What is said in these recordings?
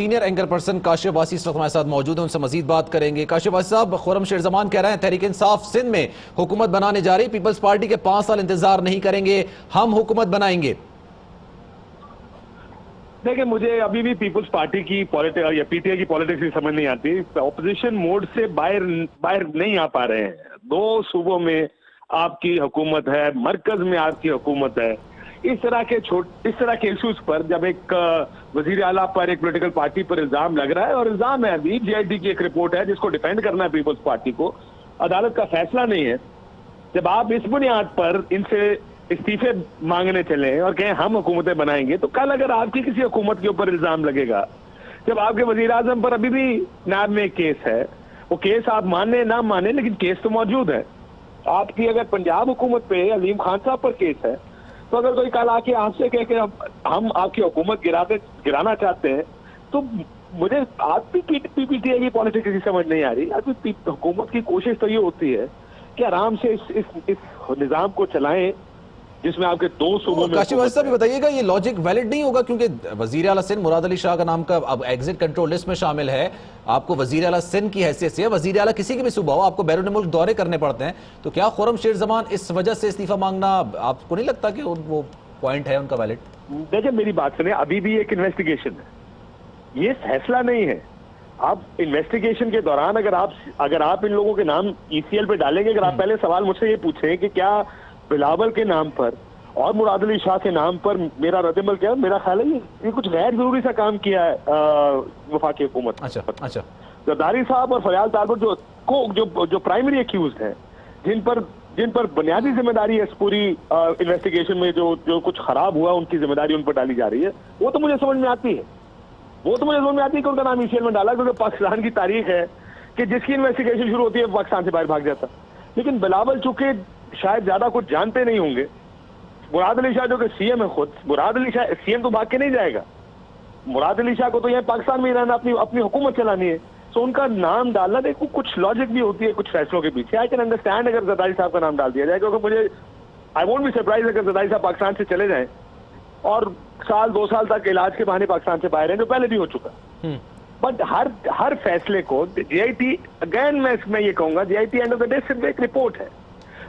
Senior anchor person Kashif واسی اس وقت ہمارے ساتھ موجود ہیں، ان سے مزید بات کریں گے۔ کاشف واسی صاحب، خرم شیر زمان کہہ رہے ہیں تحریک انصاف سندھ میں حکومت بنانے جا رہی، پیپلز پارٹی کے 5 سال انتظار نہیں کریں گے، ہم حکومت بنائیں گے۔ دیکھیں، مجھے ابھی بھی پیپلز پارٹی کی یا پی ٹی آئی کی پالیٹکس ہی سمجھ نہیں آتی۔ اپوزیشن موڈ سے باہر نہیں آ پا رہے ہیں۔ 2 صوبوں میں آپ کی حکومت ہے، مرکز میں آپ کی حکومت ہے۔ اس طرح کے ایشوز پر جب ایک وزیر اعلیٰ پر ایک پولیٹیکل پارٹی پر الزام لگ رہا ہے، اور الزام ہے ابھی جے آئی ٹی کی ایک رپورٹ ہے جس کو ڈیفینڈ کرنا ہے پیپلز پارٹی کو، عدالت کا فیصلہ نہیں ہے، جب آپ اس بنیاد پر ان سے استعفے مانگنے چلیں اور کہیں ہم حکومتیں بنائیں گے، تو کل اگر آپ کی کسی حکومت کے اوپر الزام لگے گا، جب آپ کے وزیر اعظم پر ابھی بھی نیب میں ایک کیس ہے، وہ کیس آپ مانیں نہ مانیں لیکن کیس تو موجود ہے۔ آپ کی اگر پنجاب حکومت پہ عظیم خان صاحب پر کیس ہے، تو اگر کوئی کل آ کے آپ سے کہے کہ ہم آپ کی حکومت گرانا چاہتے ہیں، تو مجھے آپ بھی پی ٹی آئی کی پالیٹکس کسی سمجھ نہیں آ رہی۔ آپ کی حکومت کی کوشش تو یہ ہوتی ہے کہ آرام سے اس نظام کو چلائیں جس میں آپ کے 2 صوبوں میں۔ کاشف واسی صاحب یہ بتائیے گا، یہ لاجک ویلڈ نہیں ہوگا کیونکہ وزیر اعلیٰ سندھ مراد علی شاہ کا نام کا اب ایگزٹ کنٹرول لسٹ میں شامل ہے، آپ کو وزیر اعلیٰ سندھ کی حیثیت سے، وزیر اعلیٰ کسی کی بھی صوبہ ہو، آپ کو بیرون ملک دورے کرنے پڑتے ہیں، تو کیا خرم شیر زمان اس وجہ سے استعفیٰ مانگنا آپ کو نہیں لگتا کہ وہ پوائنٹ ہے ان کا ویلڈ؟ دیکھیں میری بات سنیں، ابھی بھی ایک انویسٹیگیشن ہے، یہ فیصلہ نہیں ہے۔ آپ انویسٹیگیشن کے دوران اگر آپ ان لوگوں کے نام ای سی ایل پہ ڈالیں گے، اگر آپ پہلے سوال مجھ سے یہ پوچھیں کہ کیا بلاول کے نام پر اور مراد علی شاہ کے نام پر میرا رد عمل کیا، میرا خیال ہے یہ کچھ غیر ضروری سا کام کیا ہے وفاقی حکومت۔ اچھا زرداری صاحب اور فریال طالبر جو پرائمری ایکیوزڈ ہیں، جن پر بنیادی ذمہ داری ہے اس پوری انویسٹیگیشن میں جو کچھ خراب ہوا، ان کی ذمہ داری ان پر ڈالی جا رہی ہے، وہ تو مجھے سمجھ میں آتی ہے کہ ان کا نام ای سی ایل میں ڈالا، کیونکہ پاکستان کی تاریخ ہے کہ جس کی انویسٹیگیشن شروع ہوتی ہے پاکستان سے باہر بھاگ جاتا۔ لیکن بلاول چونکہ شاید زیادہ کچھ جانتے نہیں ہوں گے، مراد علی شاہ جو کہ سی ایم ہے خود، مراد علی شاہ سی ایم تو بھاگ کے نہیں جائے گا، مراد علی شاہ کو تو یہاں پاکستان میں ہی رہنا، اپنی حکومت چلانی ہے، تو ان کا نام ڈالنا دیکھو کچھ لاجک بھی ہوتی ہے کچھ فیصلوں کے پیچھے۔ آئی کین انڈرسٹینڈ اگر زرداری صاحب کا نام ڈال دیا جائے، کیونکہ مجھے آئی وونٹ بی سرپرائز اگر زرداری صاحب پاکستان سے چلے جائیں اور 2 سال تک علاج کے بہانے پاکستان سے باہر ہیں، جو پہلے بھی ہو چکا۔ بٹ ہر فیصلے کو جے آئی ٹی، اگین میں یہ کہوں گا، J I T end of the day صرف ایک رپورٹ ہے،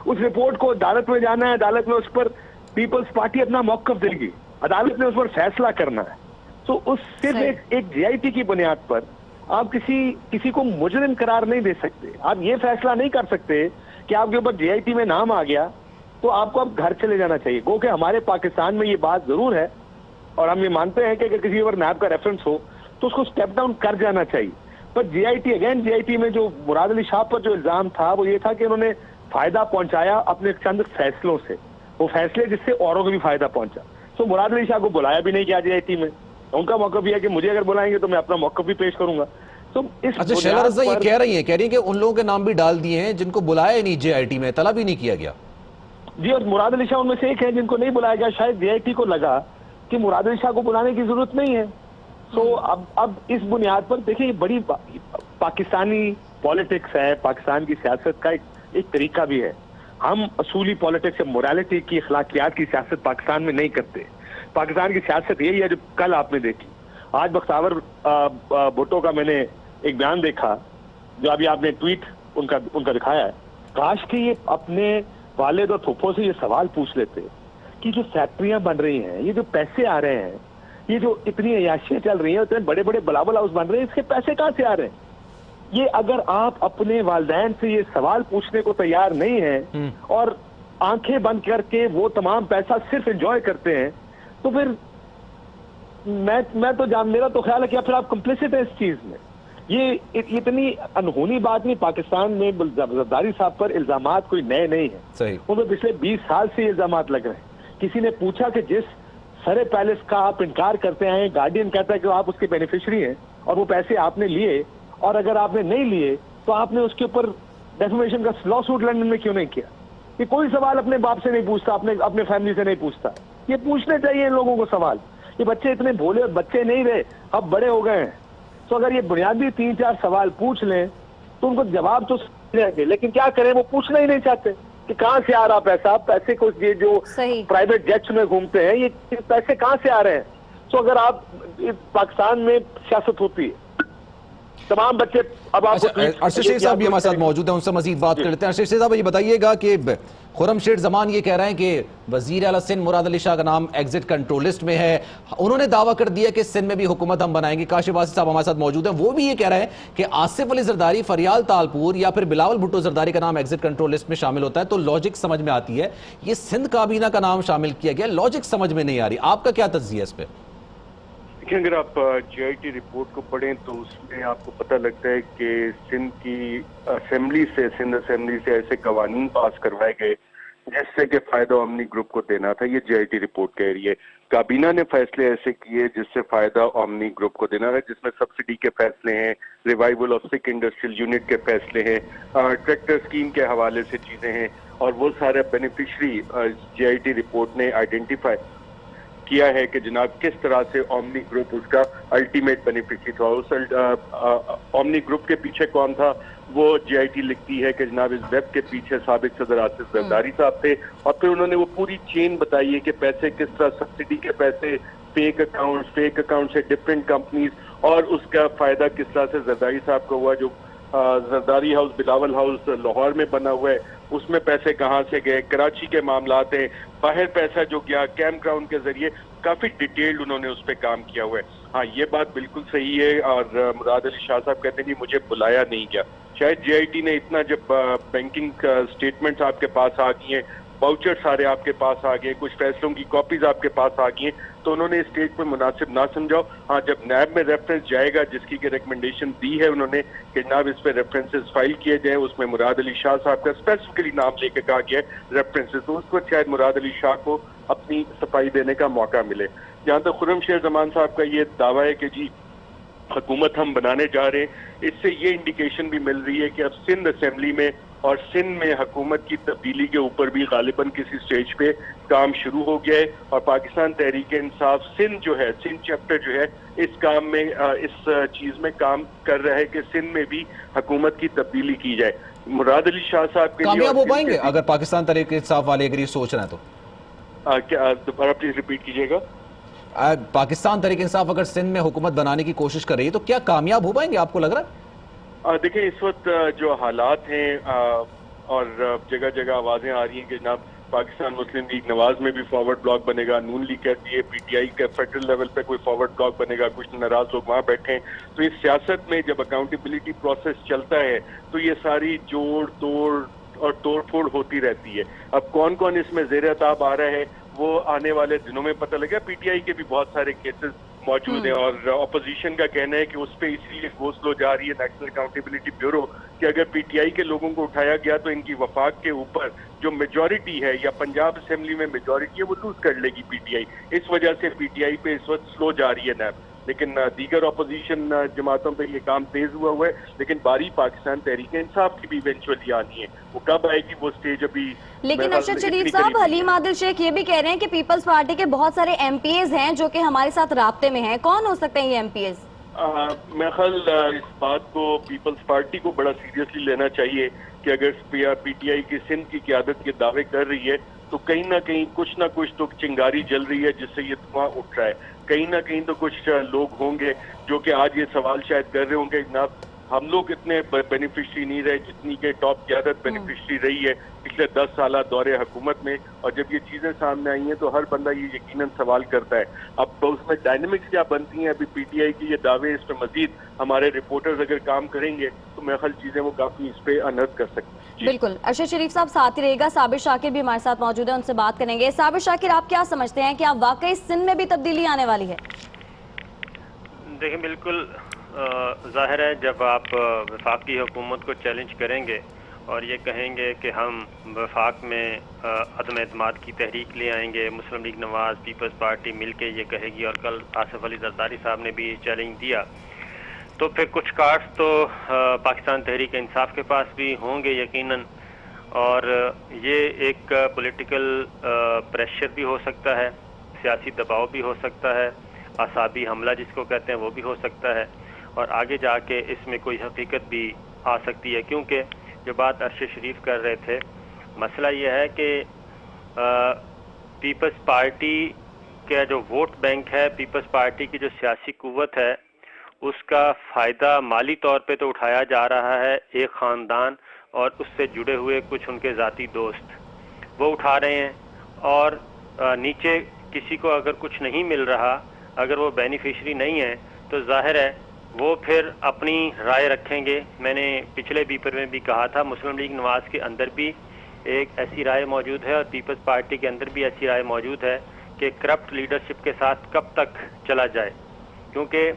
اس رپورٹ کو عدالت میں جانا ہے، عدالت میں اس پر پیپلز پارٹی اپنا موقف دے گی، عدالت نے اس پر فیصلہ کرنا ہے۔ تو اس صرف ایک جے آئی ٹی کی بنیاد پر آپ کسی کو مجرم قرار نہیں دے سکتے۔ آپ یہ فیصلہ نہیں کر سکتے کہ آپ کے اوپر جے آئی ٹی میں نام آ گیا تو آپ کو اب گھر چلے جانا چاہیے۔ گو کہ ہمارے پاکستان میں یہ بات ضرور ہے، اور ہم یہ مانتے ہیں کہ اگر کسی اوپر نیب کا ریفرنس ہو تو اس کو سٹیپ ڈاؤن کر جانا چاہیے۔ پر جے آئی ٹی میں جو مراد علی شاہ پر جو الزام تھا وہ یہ تھا کہ انہوں نے فائدہ پہنچایا اپنے چند فیصلوں سے، وہ فیصلے جس سے اوروں کو بھی فائدہ پہنچا۔ تو مراد علی شاہ کو بلایا بھی نہیں کیا جے آئی ٹی میں، ان کا موقف یہ ہے کہ مجھے اگر بلائیں گے تو میں اپنا موقف بھی پیش کروں گا۔ تو اس اچھا، شیلا رضا یہ کہہ رہی ہیں کہ ان لوگوں کے نام بھی ڈال دیے ہیں جن کو بلایا نہیں جے آئی ٹی میں، طلب ہی نہیں کیا گیا۔ جی، اور مراد علی شاہ ان میں سے ایک ہے جن کو نہیں بلایا گیا۔ شاید جے آئی ٹی کو لگا کہ مراد علی شاہ کو بلانے کی ضرورت نہیں ہے، تو اب اس بنیاد پر دیکھیں، یہ بڑی پاکستانی پالیٹکس ہے، پاکستان کی سیاست کا ایک طریقہ بھی ہے۔ ہم اصولی پالیٹکس یا موریلٹی کی، اخلاقیات کی سیاست پاکستان میں نہیں کرتے۔ پاکستان کی سیاست یہی ہے جو کل آپ نے دیکھی۔ آج بختیار بھٹو کا میں نے ایک بیان دیکھا، جو ابھی آپ نے ٹویٹ ان کا دکھایا ہے، کاش کہ یہ اپنے والد اور پھوپھوں سے یہ سوال پوچھ لیتے کہ جو فیکٹریاں بن رہی ہیں، یہ جو پیسے آ رہے ہیں، یہ جو اتنی عیاشیاں چل رہی ہیں، اتنے بڑے بڑے بلاول ہاؤس بن رہے ہیں، اس کے پیسے کہاں سے آ رہے ہیں؟ یہ اگر آپ اپنے والدین سے یہ سوال پوچھنے کو تیار نہیں ہیں اور آنکھیں بند کر کے وہ تمام پیسہ صرف انجوائے کرتے ہیں، تو پھر میرا تو خیال ہے کہ پھر آپ کمپلیسٹ ہیں اس چیز میں۔ یہ اتنی انہونی بات نہیں۔ پاکستان میں زرداری صاحب پر الزامات کوئی نئے نہیں ہیں، ان میں پچھلے 20 سال سے یہ الزامات لگ رہے ہیں۔ کسی نے پوچھا کہ جس سرے پیلس کا آپ انکار کرتے ہیں، گارڈین کہتا ہے کہ آپ اس کے بینیفیشری ہیں اور وہ پیسے آپ نے لیے، اور اگر آپ نے نہیں لیے تو آپ نے اس کے اوپر ڈیفیمیشن کا لا سوٹ لندن میں کیوں نہیں کیا؟ یہ کوئی سوال اپنے باپ سے نہیں پوچھتا، اپنے فیملی سے نہیں پوچھتا۔ یہ پوچھنے چاہیے ان لوگوں کو سوال۔ یہ بچے اتنے بھولے بچے نہیں رہے، اب بڑے ہو گئے ہیں، تو اگر یہ بنیادی 3-4 سوال پوچھ لیں تو ان کو جواب تو دیں گے، لیکن کیا کریں، وہ پوچھنا ہی نہیں چاہتے کہ کہاں سے آ رہا پیسہ۔ پیسے کو یہ جو پرائیویٹ جیٹس میں گھومتے ہیں، یہ پیسے کہاں سے آ رہے ہیں؟ تو اگر آپ پاکستان میں سیاست ہوتی ہے تمام بچے اب آپ ارشد شیخ صاحب بھی ہمارے ساتھ موجود ہیں, ان سے مزید بات کر لیتے ہیں. ارشد شیخ صاحب یہ بتائیے گا کہ خرم شیخ زمان یہ کہہ رہے ہیں کہ وزیر اعلیٰ سندھ مراد علی شاہ کا نام ایگزٹ کنٹرول لسٹ میں ہے. انہوں نے دعویٰ کر دیا کہ سندھ میں بھی حکومت ہم بنائیں گے. کاشف واصف صاحب ہمارے ساتھ موجود ہیں, وہ بھی یہ کہہ رہے ہیں کہ آصف علی زرداری, فریال تالپور یا پھر بلاول بھٹو زرداری کا نام ایگزٹ کنٹرول لسٹ میں شامل ہوتا ہے. تو لاجک سمجھ میں آتی ہے, یہ سندھ کابینہ کا نام شامل کیا گیا, لاجک سمجھ میں نہیں آ رہی. آپ کا کیا تجزیہ ہے اس پہ؟ دیکھیں, اگر آپ جے آئی ٹی رپورٹ کو پڑھیں تو اس میں آپ کو پتہ لگتا ہے کہ سندھ کی سندھ اسمبلی سے ایسے قوانین پاس کروائے گئے جس سے کہ فائدہ اومنی گروپ کو دینا تھا. یہ جے آئی ٹی رپورٹ کہہ رہی ہے. کابینہ نے فیصلے ایسے کیے جس سے فائدہ اومنی گروپ کو دینا ہے, جس میں سبسڈی کے فیصلے ہیں, revival of sick industrial unit کے فیصلے ہیں, ٹریکٹر اسکیم کے حوالے سے چیزیں ہیں, اور وہ سارے beneficiary J I T report نے آئیڈینٹیفائی کیا ہے کہ جناب کس طرح سے اومنی گروپ اس کا الٹیمیٹ بینیفیشری تھا. اس اومنی گروپ کے پیچھے کون تھا وہ جے آئی ٹی لکھتی ہے کہ جناب اس ویب کے پیچھے سابق صدر آصف زرداری صاحب تھے, اور پھر انہوں نے وہ پوری چین بتائی ہے کہ پیسے کس طرح, سبسڈی کے پیسے فیک اکاؤنٹ سے ڈفرینٹ کمپنیز, اور اس کا فائدہ کس طرح سے زرداری صاحب کو ہوا. جو زرداری ہاؤس بلاول ہاؤس لاہور میں بنا ہوا ہے اس میں پیسے کہاں سے گئے, کراچی کے معاملات ہیں, باہر پیسہ جو گیا کیمپ گراؤنڈ کے ذریعے, کافی ڈیٹیلڈ انہوں نے اس پہ کام کیا ہوا ہے. ہاں, یہ بات بالکل صحیح ہے, اور مراد علی شاہ صاحب کہتے ہیں کہ مجھے بلایا نہیں گیا. شاید جے آئی ٹی نے اتنا, جب بینکنگ سٹیٹمنٹس آپ کے پاس آ گئی ہیں, واؤچر سارے آپ کے پاس آ گئے, کچھ فیصلوں کی کاپیز آپ کے پاس آ گئی ہیں, تو انہوں نے اس اسٹیج پہ مناسب نہ سمجھاؤ. ہاں, جب نیب میں ریفرنس جائے گا, جس کی ریکمنڈیشن دی ہے انہوں نے کہ جناب اس پہ ریفرنسز فائل کیے جائیں, اس میں مراد علی شاہ صاحب کا اسپیسیفکلی نام لے کے کہا گیا ہے ریفرنسز, تو اس وقت شاید مراد علی شاہ کو اپنی صفائی دینے کا موقع ملے. جہاں تک خرم شیخ زمان صاحب کا یہ دعویٰ ہے کہ جی حکومت ہم بنانے جا رہے ہیں, اس سے یہ انڈیکیشن بھی مل رہی ہے کہ اب سندھ اسمبلی میں اور سندھ میں حکومت کی تبدیلی کے اوپر بھی غالباً کسی سٹیج پہ کام شروع ہو گیا ہے, اور پاکستان تحریک انصاف سندھ جو ہے, سندھ چیپٹر جو ہے, اس کام میں, اس چیز میں کام کر رہا ہے کہ سندھ میں بھی حکومت کی تبدیلی کی جائے. مراد علی شاہ صاحب کے لیے کامیاب ہو پائیں گے اگر پاکستان تحریک انصاف والے اگر یہ سوچ رہے ہیں تو؟ دوبارہ پلیز ریپیٹ کیجیے گا. پاکستان تحریک انصاف اگر سندھ میں حکومت بنانے کی کوشش کر رہی ہے تو کیا کامیاب ہو پائیں گے, آپ کو لگ رہا ہے؟ دیکھیں, اس وقت جو حالات ہیں اور جگہ جگہ آوازیں آ رہی ہیں کہ جناب پاکستان مسلم لیگ نواز میں بھی فارورڈ بلاک بنے گا, نون لیگ کہتی ہے پی ٹی آئی کا فیڈرل لیول پہ کوئی فارورڈ بلاک بنے گا, کچھ ناراض لوگ وہاں بیٹھے ہیں. تو اس سیاست میں جب اکاؤنٹیبلٹی پروسیس چلتا ہے تو یہ ساری جوڑ توڑ اور توڑ پھوڑ ہوتی رہتی ہے. اب کون کون اس میں زیر عتاب آ رہا ہے وہ آنے والے دنوں میں پتہ لگا. پی ٹی آئی کے بھی بہت سارے کیسز موجود ہیں, اور اپوزیشن کا کہنا ہے کہ اس پہ اسی لیے گو سلو جا رہی ہے نیشنل اکاؤنٹیبلٹی بیورو کہ اگر پی ٹی آئی کے لوگوں کو اٹھایا گیا تو ان کی وفاق کے اوپر جو میجورٹی ہے یا پنجاب اسمبلی میں میجورٹی ہے وہ لوز کر لے گی پی ٹی آئی. اس وجہ سے پی ٹی آئی پہ اس وقت سلو جا رہی ہے نیب, لیکن دیگر اپوزیشن جماعتوں پہ یہ کام تیز ہوا ہے. لیکن باری پاکستان تحریک انصاف کی بھی ایونچولی آنی ہے, وہ کب آئے گی وہ سٹیج ابھی. لیکن ارشد شریف صاحب, حلیم عادل شیخ یہ بھی کہہ رہے ہیں کہ پیپلز پارٹی کے بہت سارے ایم پی ایز ہیں جو کہ ہمارے ساتھ رابطے میں ہیں. کون ہو سکتے ہیں یہ ایم پی ایز؟ میں خیال اس بات کو پیپلز پارٹی کو بڑا سیریسلی لینا چاہیے کہ اگر پی ٹی آئی کی سندھ کی قیادت کے دعوے کر رہی ہے تو کہیں نہ کہیں کچھ نہ کچھ تو چنگاری جل رہی ہے جس سے یہ دھواں اٹھ رہا ہے. کہیں نہ کہیں تو کچھ لوگ ہوں گے جو کہ آج یہ سوال شاید کر رہے ہوں گے جناب ہم لوگ اتنے بینیفیشری نہیں رہے جتنی کہ ٹاپ قیادت بینیفیشری رہی ہے پچھلے 10 سالہ دور حکومت میں. اور جب یہ چیزیں سامنے آئی ہیں تو ہر بندہ یہ یقیناً سوال کرتا ہے. اب اس میں ڈائنمکس کیا بنتی ہیں, ابھی پی ٹی آئی کی یہ دعوے, اس پہ مزید ہمارے رپورٹرز اگر کام کریں گے تو میرے خیال چیزیں وہ کافی اس پہ انرتھ کر سکتے ہیں. بالکل. ارشد شریف صاحب ساتھ ہی رہے گا, صابر شاکر بھی ہمارے ساتھ موجود ہیں, ان سے بات کریں گے. صابر شاکر, آپ کیا سمجھتے ہیں کہ آپ واقعی سندھ میں بھی تبدیلی آنے والی ہے؟ دیکھیں, بالکل ظاہر ہے جب آپ وفاقی حکومت کو چیلنج کریں گے اور یہ کہیں گے کہ ہم وفاق میں عدم اعتماد کی تحریک لے آئیں گے, مسلم لیگ نواز پیپلز پارٹی مل کے یہ کہے گی, اور کل آصف علی زرداری صاحب نے بھی چیلنج دیا, تو پھر کچھ کارڈز تو پاکستان تحریک انصاف کے پاس بھی ہوں گے یقیناً, اور یہ ایک پولیٹیکل پریشر بھی ہو سکتا ہے, سیاسی دباؤ بھی ہو سکتا ہے, اعصابی حملہ جس کو کہتے ہیں وہ بھی ہو سکتا ہے, اور آگے جا کے اس میں کوئی حقیقت بھی آ سکتی ہے. کیونکہ جو بات ارشد شریف کر رہے تھے, مسئلہ یہ ہے کہ پیپلز پارٹی کا جو ووٹ بینک ہے، پیپلز پارٹی کی جو سیاسی قوت ہے، اس کا فائدہ مالی طور پہ تو اٹھایا جا رہا ہے ایک خاندان اور اس سے جڑے ہوئے کچھ ان کے ذاتی دوست، وہ اٹھا رہے ہیں، اور نیچے کسی کو اگر کچھ نہیں مل رہا، اگر وہ بینیفیشری نہیں ہے، تو ظاہر ہے وہ پھر اپنی رائے رکھیں گے۔ میں نے پچھلے بیپر میں بھی کہا تھا، مسلم لیگ نواز کے اندر بھی ایک ایسی رائے موجود ہے اور پیپلز پارٹی کے اندر بھی ایسی رائے موجود ہے کہ کرپٹ لیڈرشپ کے ساتھ کب تک چلا جائے، کیونکہ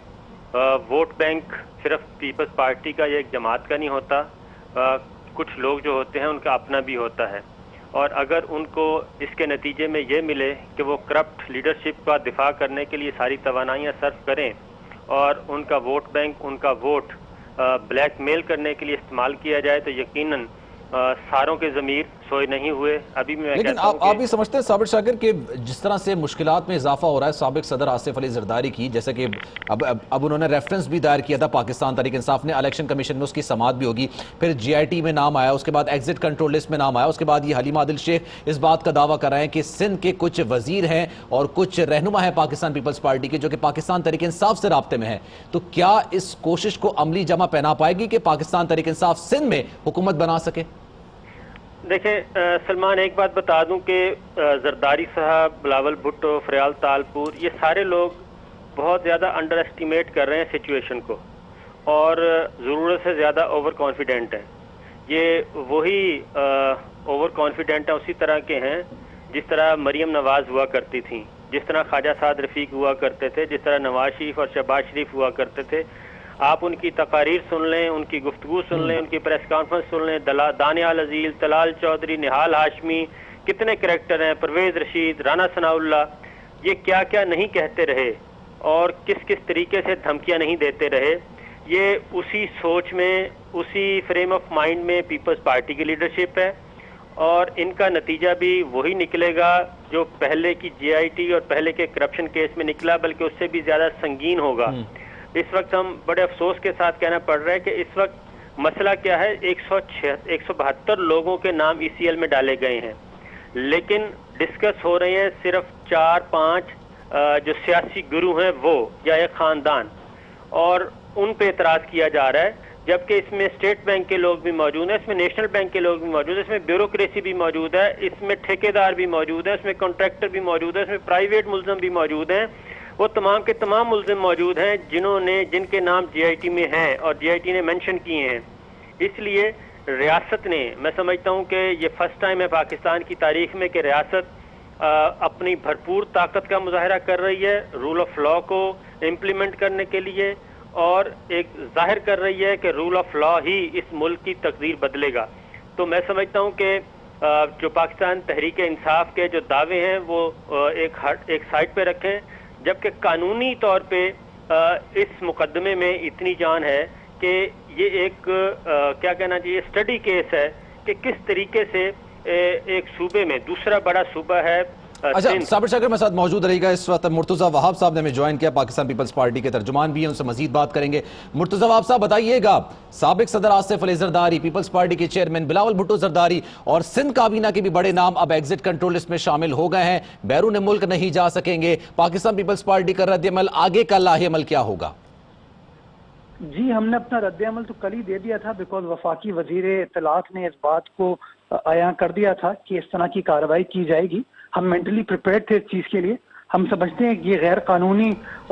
ووٹ بینک صرف پیپلز پارٹی کا یا ایک جماعت کا نہیں ہوتا، کچھ لوگ جو ہوتے ہیں ان کا اپنا بھی ہوتا ہے، اور اگر ان کو اس کے نتیجے میں یہ ملے کہ وہ کرپٹ لیڈرشپ کا دفاع کرنے کے لیے ساری توانائیاں صرف کریں اور ان کا ووٹ بینک، ان کا ووٹ بلیک میل کرنے کے لیے استعمال کیا جائے، تو یقیناً ساروں کے ضمیر سوئے نہیں ہوئے۔ ابھی میں لیکن آپ بھی سمجھتے ہیں صابر شاکر کہ جس طرح سے مشکلات میں اضافہ ہو رہا ہے سابق صدر آصف علی زرداری کی، جیسے کہ اب انہوں نے ریفرنس بھی دائر کیا تھا پاکستان تحریک انصاف نے، الیکشن کمیشن میں اس کی سماعت بھی ہوگی، پھر جی آئی ٹی میں نام آیا، اس کے بعد ایگزٹ کنٹرول لسٹ میں نام آیا، اس کے بعد یہ حلیم عادل شیخ اس بات کا دعویٰ کر رہے ہیں کہ سندھ کے کچھ وزیر ہیں اور کچھ رہنما ہیں پاکستان پیپلز پارٹی کے جو کہ پاکستان تحریک انصاف سے رابطے میں ہیں، تو کیا اس کوشش کو عملی جمع پہنا پائے گی کہ پاکستان تحریک انصاف سندھ میں حکومت بنا سکے؟ دیکھیں سلمان، ایک بات بتا دوں کہ زرداری صاحب، بلاول بھٹو، فریال تالپور، یہ سارے لوگ بہت زیادہ انڈر اسٹیمیٹ کر رہے ہیں سچویشن کو اور ضرورت سے زیادہ اوور کانفیڈنٹ ہیں۔ یہ وہی اوور کانفیڈنٹ ہیں، اسی طرح کے ہیں جس طرح مریم نواز ہوا کرتی تھیں، جس طرح خواجہ سعد رفیق ہوا کرتے تھے، جس طرح نواز شریف اور شہباز شریف ہوا کرتے تھے۔ آپ ان کی تقاریر سن لیں، ان کی گفتگو سن لیں، ان کی پریس کانفرنس سن لیں، دانیال عزیز، طلال چودھری، نہال ہاشمی، کتنے کریکٹر ہیں، پرویز رشید، رانا ثناء اللہ، یہ کیا کیا نہیں کہتے رہے اور کس کس طریقے سے دھمکیاں نہیں دیتے رہے۔ یہ اسی سوچ میں، اسی فریم آف مائنڈ میں پیپلز پارٹی کی لیڈرشپ ہے، اور ان کا نتیجہ بھی وہی نکلے گا جو پہلے کی جے آئی ٹی اور پہلے کے کرپشن کیس میں نکلا، بلکہ اس سے بھی زیادہ سنگین ہوگا۔ اس وقت ہم بڑے افسوس کے ساتھ کہنا پڑ رہا ہے کہ اس وقت مسئلہ کیا ہے، 172 لوگوں کے نام ای سی ایل میں ڈالے گئے ہیں، لیکن ڈسکس ہو رہے ہیں صرف 4-5 جو سیاسی گروہ ہیں وہ یا ایک خاندان، اور ان پہ اعتراض کیا جا رہا ہے، جبکہ اس میں اسٹیٹ بینک کے لوگ بھی موجود ہیں، اس میں نیشنل بینک کے لوگ بھی موجود ہیں، اس میں بیوروکریسی بھی موجود ہے، اس میں ٹھیکیدار بھی موجود ہے، اس میں کانٹریکٹر بھی موجود ہے، اس میں پرائیویٹ ملزم بھی موجود ہیں، وہ تمام کے تمام ملزم موجود ہیں جن کے نام جی آئی ٹی میں ہیں اور جی آئی ٹی نے مینشن کیے ہیں۔ اس لیے ریاست نے، میں سمجھتا ہوں کہ یہ فرسٹ ٹائم ہے پاکستان کی تاریخ میں کہ ریاست اپنی بھرپور طاقت کا مظاہرہ کر رہی ہے رول آف لا کو امپلیمنٹ کرنے کے لیے، اور ایک ظاہر کر رہی ہے کہ رول آف لا ہی اس ملک کی تقدیر بدلے گا۔ تو میں سمجھتا ہوں کہ جو پاکستان تحریک انصاف کے جو دعوے ہیں وہ ایک سائٹ پہ رکھیں، جبکہ قانونی طور پہ اس مقدمے میں اتنی جان ہے کہ یہ ایک کیا کہنا چاہیے اسٹڈی کیس ہے کہ کس طریقے سے ایک صوبے میں، دوسرا بڑا صوبہ ہے۔ اچھا صابر شاکر میں ساتھ موجود رہے گا اس وقت مرتضیٰ وہاب صاحب نے ہمیں جوائن کیا، پاکستان پیپلز پارٹی کے ترجمان بھی ہیں، ان سے مزید بات کریں گے۔ مرتضیٰ وہاب صاحب بتائیے گا، سابق صدر آصف علی زرداری، پیپلز پارٹی کے چیئرمین بلاول بھٹو زرداری اور سندھ کابینہ کے بھی بڑے نام اب ایگزٹ کنٹرول لسٹ میں شامل ہو گئے ہیں، بیرون ملک نہیں جا سکیں گے، پاکستان پیپلز پارٹی کا رد عمل، آگے کا لاہ عمل کیا ہوگا؟ جی ہم نے اپنا رد عمل تو کل ہی دے دیا تھا، بیکاز وفاقی وزیر اطلاعات نے اس بات کو عیاں کر دیا تھا کہ اس طرح کی کارروائی کی جائے گی۔ ہم مینٹلی پریپیئرڈ تھے اس چیز کے لیے۔ ہم سمجھتے ہیں کہ یہ غیر قانونی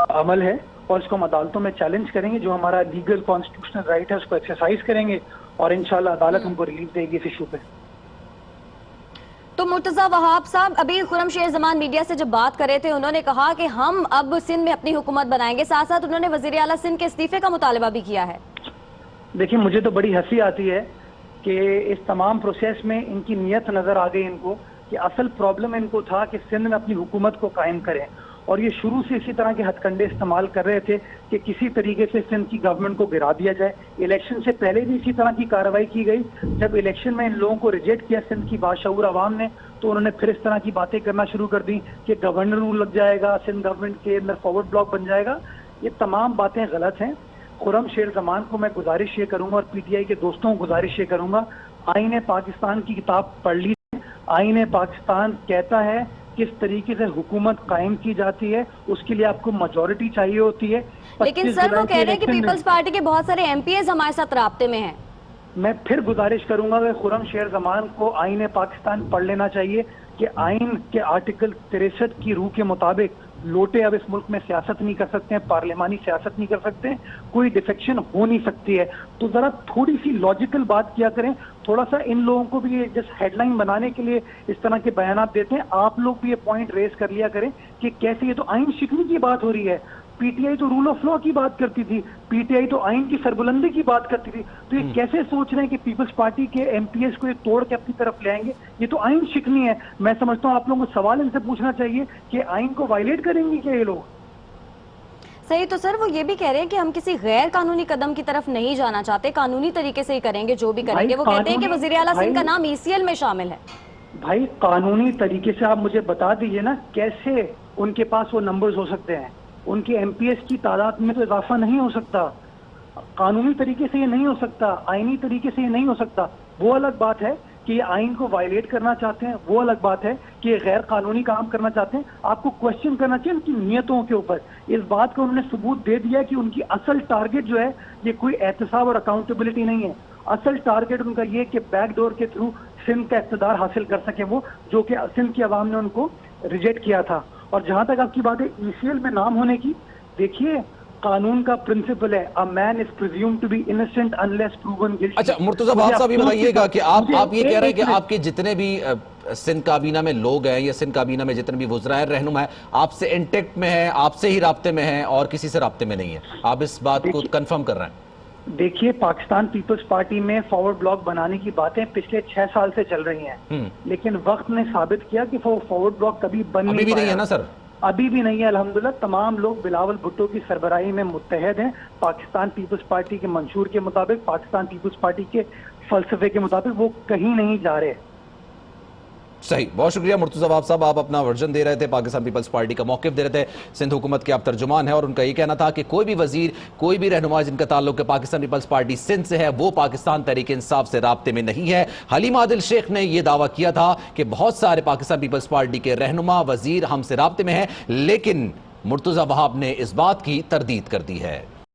عمل ہے اور اس کو ہم عدالتوں میں چیلنج کریں گے، جو ہمارا لیگل کانسٹیٹیوشنل رائٹ ہے اس کو ایکسرسائز کریں گے، اور انشاءاللہ عدالت ہم کو ریلیف دے گی اس ایشو پہ۔ تو مرتضیٰ وہاب صاحب ابھی خرم شیر زمان میڈیا سے جب بات کر رہے تھے، انہوں نے کہا کہ ہم اب سندھ میں اپنی حکومت بنائیں گے، ساتھ ساتھ انہوں نے وزیر اعلیٰ سندھ کے استعفے کا مطالبہ بھی کیا ہے۔ دیکھیں مجھے تو بڑی ہنسی آتی ہے کہ اس تمام پروسیس میں ان کی نیت نظر آ گئی ان کو، کہ اصل پرابلم ان کو تھا کہ سندھ میں اپنی حکومت کو قائم کریں، اور یہ شروع سے اسی طرح کے ہتھ کنڈے استعمال کر رہے تھے کہ کسی طریقے سے سندھ کی گورنمنٹ کو گرا دیا جائے۔ الیکشن سے پہلے بھی اسی طرح کی کارروائی کی گئی، جب الیکشن میں ان لوگوں کو ریجیکٹ کیا سندھ کی باشعور عوام نے، تو انہوں نے پھر اس طرح کی باتیں کرنا شروع کر دی کہ گورنر رول لگ جائے گا، سندھ گورنمنٹ کے اندر فارورڈ بلاک بن جائے گا۔ یہ تمام باتیں غلط ہیں۔ خرم شیر زمان کو میں گزارش یہ کروں گا اور پی ٹی آئی کے دوستوں کو گزارش یہ کروں گا، آئین پاکستان کی کتاب پڑھ لی۔ آئین پاکستان کہتا ہے کس طریقے سے حکومت قائم کی جاتی ہے، اس کے لیے آپ کو میجورٹی چاہیے ہوتی ہے۔ لیکن سر وہ کہہ رہے ہیں کہ پیپلز پارٹی کے بہت سارے ایم پی ایز ہمارے ساتھ رابطے میں ہیں۔ میں پھر گزارش کروں گا کہ خرم شیر زمان کو آئین پاکستان پڑھ لینا چاہیے کہ آئین کے آرٹیکل 63 کی روح کے مطابق لوٹے اب اس ملک میں سیاست نہیں کر سکتے ہیں، پارلیمانی سیاست نہیں کر سکتے ہیں، کوئی ڈیفیکشن ہو نہیں سکتی ہے۔ تو ذرا تھوڑی سی لاجیکل بات کیا کریں، تھوڑا سا ان لوگوں کو بھی جس ہیڈ لائن بنانے کے لیے اس طرح کے بیانات دیتے ہیں، آپ لوگ بھی یہ پوائنٹ ریز کر لیا کریں کہ کیسے یہ تو آئین شکنی کی بات ہو رہی ہے۔ پی ٹی آئی تو رول آف لا کی بات کرتی تھی، پی ٹی آئی تو آئین کی سربلندی کی بات کرتی تھی، تو یہ کیسے سوچ رہے ہیں کہ پیپلز پارٹی کے ایم پی ایس کو یہ توڑ کے اپنی طرف لے آئیں گے؟ یہ تو آئین شکنی ہے۔ میں سمجھتا ہوں آپ لوگوں کو سوال ان سے پوچھنا چاہیے کہ آئین کو وائلیٹ کریں گے کیا یہ لوگ؟ صحیح، تو سر وہ یہ بھی کہہ رہے ہیں کہ ہم کسی غیر قانونی قدم کی طرف نہیں جانا چاہتے، قانونی طریقے سے ہی کریں گے جو بھی کریں گے۔ وہ کہتے ہیں کہ وزیر اعلیٰ سندھ کا نام ای سی ایل میں شامل ہے۔ بھائی قانونی طریقے سے آپ مجھے بتا دیجئے نا کیسے ان کے پاس وہ نمبرز ہو سکتے ہیں؟ ان کے ایم پی ایس کی تعداد میں تو اضافہ نہیں ہو سکتا، قانونی طریقے سے یہ نہیں ہو سکتا، آئینی طریقے سے یہ نہیں ہو سکتا۔ وہ الگ بات ہے کہ یہ آئین کو وائلیٹ کرنا چاہتے ہیں، وہ الگ بات ہے کہ یہ غیر قانونی کام کرنا چاہتے ہیں۔ آپ کو کوشچن کرنا چاہیے ان کی نیتوں کے اوپر۔ اس بات کو انہوں نے ثبوت دے دیا کہ ان کی اصل ٹارگٹ جو ہے یہ کوئی احتساب اور اکاؤنٹیبلٹی نہیں ہے، اصل ٹارگٹ ان کا یہ کہ بیک ڈور کے تھرو سندھ کا اقتدار حاصل کر سکے وہ، جو کہ سندھ کی عوام نے ان کو ریجیکٹ کیا تھا۔ اور جہاں تک آپ کی بات ہے ای سی ایل میں نام ہونے کی، دیکھیے قانون کا پرنسپل ہے a man is presumed to be innocent unless proven guilty۔ اچھا مرتضی وہاب صاحب یہ بتائیے گا کہ آپ یہ کہہ رہے ہیں کہ آپ کے جتنے بھی سندھ کابینہ میں لوگ ہیں یا سندھ کابینہ میں جتنے بھی وزراء ہیں، رہنما ہیں، آپ سے انٹیکٹ میں ہیں، آپ سے ہی رابطے میں ہیں اور کسی سے رابطے میں نہیں ہیں، آپ اس بات کو کنفرم کر رہے ہیں؟ دیکھیے پاکستان پیپلز پارٹی میں فارورڈ بلاک بنانے کی باتیں پچھلے 6 سال سے چل رہی ہیں، لیکن وقت نے ثابت کیا کہ وہ فارورڈ بلاک کبھی بن ابھی بھی نہیں ہے نا سر؟ ابھی بھی نہیں ہے الحمدللہ۔ تمام لوگ بلاول بھٹو کی سربراہی میں متحد ہیں، پاکستان پیپلز پارٹی کے منشور کے مطابق، پاکستان پیپلز پارٹی کے فلسفے کے مطابق وہ کہیں نہیں جا رہے۔ صحیح، بہت شکریہ مرتضی وہاب صاحب، آپ اپنا ورژن دے رہے تھے، پاکستان پیپلز پارٹی کا موقف دے رہے تھے، سندھ حکومت کے آپ ترجمان ہیں، اور ان کا یہ کہنا تھا کہ کوئی بھی وزیر، کوئی بھی رہنما جن کا تعلق پاکستان پیپلز پارٹی سندھ سے ہے وہ پاکستان تحریک انصاف سے رابطے میں نہیں ہے۔ حلیم عادل شیخ نے یہ دعویٰ کیا تھا کہ بہت سارے پاکستان پیپلز پارٹی کے رہنما، وزیر ہم سے رابطے میں ہیں، لیکن مرتضی وہاب نے اس بات کی تردید کر دی ہے۔